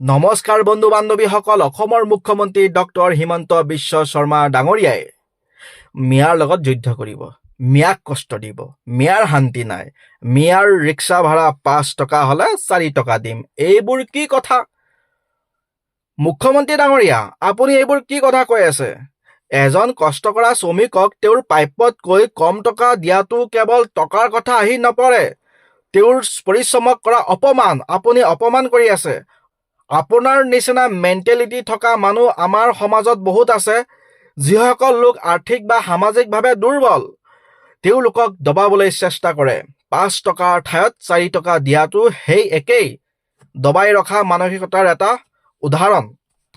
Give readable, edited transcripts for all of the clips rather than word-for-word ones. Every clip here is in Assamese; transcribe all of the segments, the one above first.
নমস্কাৰ বন্ধু বান্ধৱীসকল, অসমৰ মুখ্যমন্ত্ৰী ডক্টৰ হিমন্ত বিশ্ব শৰ্মা ডাঙৰীয়াই মিয়াৰ লগত যুদ্ধ কৰিব, মিয়াক কষ্ট দিব, মিয়াৰ শান্তি নাই, মিয়াৰ ৰিক্সা ভাড়া 5 টকা হ'লে 4 টকা দিম। এইবোৰ কি কথা? মুখ্যমন্ত্ৰী ডাঙৰীয়া, আপুনি এইবোৰ কি কথা কৈ আছে? এজন কষ্ট কৰা শ্ৰমিকক তেওঁৰ প্ৰাপ্যতকৈ কম টকা দিয়াটো কেৱল টকাৰ কথা আহি নপৰে, তেওঁৰ পৰিশ্ৰমক কৰা অপমান। আপুনি অপমান কৰি আছে। আপোনাৰ নিচিনা মেণ্টেলিটি থকা মানুহ আমাৰ সমাজত বহুত আছে, যিসকল লোক আৰ্থিক বা সামাজিকভাৱে দুৰ্বল। তেওঁলোকক দবাবলৈ চেষ্টা কৰে। 5 টকাৰ ঠাইত 4 টকা দিয়াটো সেই একেই দবাই ৰখা মানসিকতাৰ এটা উদাহৰণ।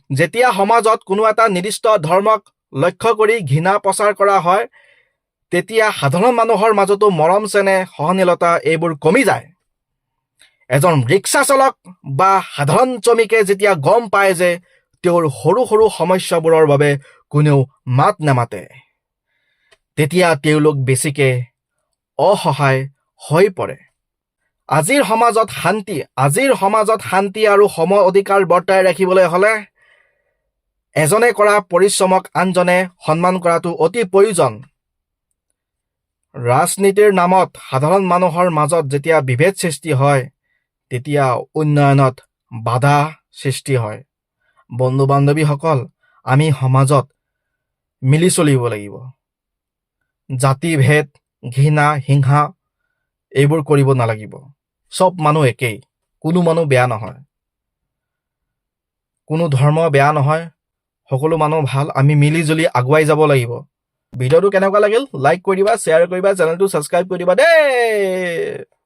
যেতিয়া সমাজত কোনো এটা নিৰ্দিষ্ট ধৰ্মক লক্ষ্য কৰি ঘৃণা প্ৰচাৰ কৰা হয়, তেতিয়া সাধাৰণ মানুহৰ মাজতো মৰম চেনেহ, সহনশীলতা এইবোৰ কমি যায়। এজন ৰিক্সা চালক বা সাধাৰণ শ্ৰমিকে যেতিয়া গম পায় যে তেওঁৰ সৰু সৰু সমস্যাবোৰৰ বাবে কোনেও মাত নামাতে, তেতিয়া তেওঁলোক বেছিকৈ অসহায় হৈ পৰে। আজিৰ সমাজত শান্তি আৰু সম অধিকাৰ বৰ্তাই ৰাখিবলৈ হ'লে এজনে কৰা পৰিশ্ৰমক আনজনে সন্মান কৰাটো অতি প্ৰয়োজন। ৰাজনীতিৰ নামত সাধাৰণ মানুহৰ মাজত যেতিয়া বিভেদ সৃষ্টি হয়, তেতিয়া উন্নয়নত বাধা সৃষ্টি হয়। বন্ধু বান্ধৱীসকল, আমি সমাজত মিলি চলিব লাগিব। জাতিভেদ, ঘৃণা, হিংসা এইবোৰ কৰিব নালাগিব। চব মানুহ একেই, কোনো মানুহ বেয়া নহয়, কোনো ধৰ্ম বেয়া নহয়, সকলো মানুহ ভাল। আমি মিলি জুলি আগুৱাই যাব লাগিব। ভিডিঅ'টো কেনেকুৱা লাগিল? লাইক কৰি দিবা, শ্বেয়াৰ কৰিবা, চেনেলটো ছাবস্ক্ৰাইব কৰি দিবা দেই।